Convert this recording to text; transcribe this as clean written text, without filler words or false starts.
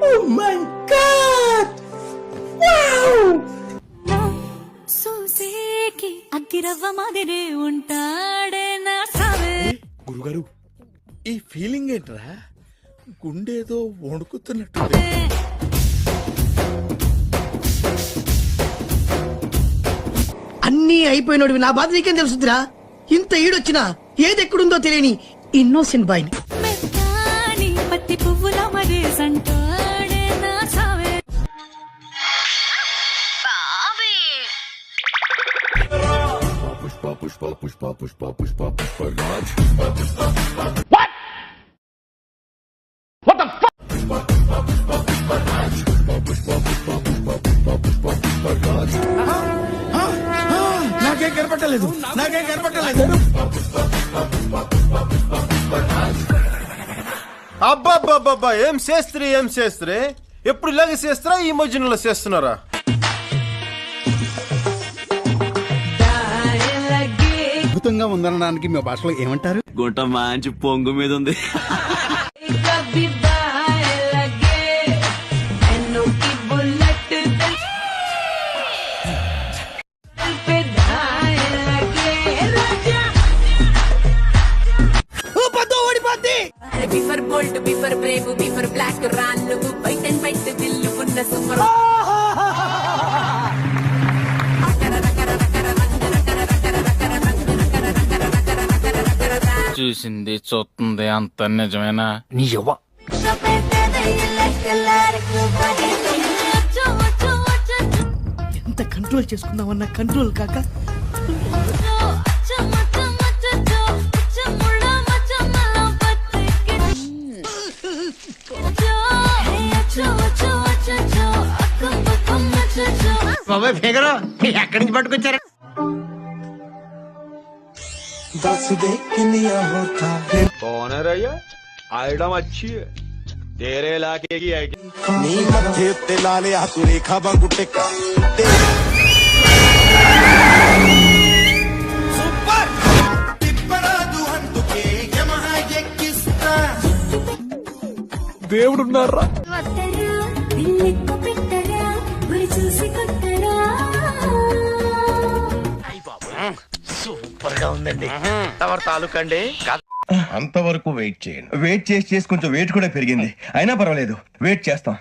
Oh my God! Wow! సూసేకి అగ్గిరవ్వ మాదిరే ఉంటాడే నా సావే. గురుగారు ఈ ఫీలింగ్ ఏంట్రా? గుండేదో వణుకుతున్నట్టు. అన్నీ అయిపోయినోడివి, నా బాధ నీకేం తెలుసుదిరా? ఇంత ఈడొచ్చినా ఏదెక్కడుందో తెలియని ఇన్నోసెంట్ బాయ్ని. మెత్తాని పత్తి పువ్వుల మరే సంటాడే నా సావే. నాకేం కనపట్టలేదు. అబ్బాబ్బాబ్బా ఏం చేస్త్రీ ఎప్పుడు ఇలాగే చేస్తారా? ఈ మధ్యలో చేస్తున్నారా? అద్భుతంగా ఉందనడానికి మీ భాషలో ఏమంటారు? గుంట మంచి పొంగు మీద ఉంది. Before bolt before brave before black రాన్ నువ్వు బయట బయట దిల్లుకున్న సూపర్ చూసింది చూస్తుంది అంత నిజమేనా? నీ యవ్వ ఎంత కంట్రోల్ చేసుకుందామన్నా కంట్రోల్ కాక ఎక్కడి నుంచి పట్టుకొచ్చారు? कौन है रैया? आइटम अच्छी है तेरे इलाके की आइटम। నీ మధ్య తెలాలే ఆకురేఖ బంగుటెక్క సూపర్ తిప్పరాదు అందుకే యమహ ఎక్కిస్తా. దేవుడున్నారా? సూపర్ గా ఉందండి. ఎవరి తాలూకా అండి? అంతవరకు వెయిట్ చేయండి. వెయిట్ చేసి కొంచెం వెయిట్ కూడా పెరిగింది. అయినా పర్వాలేదు, వెయిట్ చేస్తాం.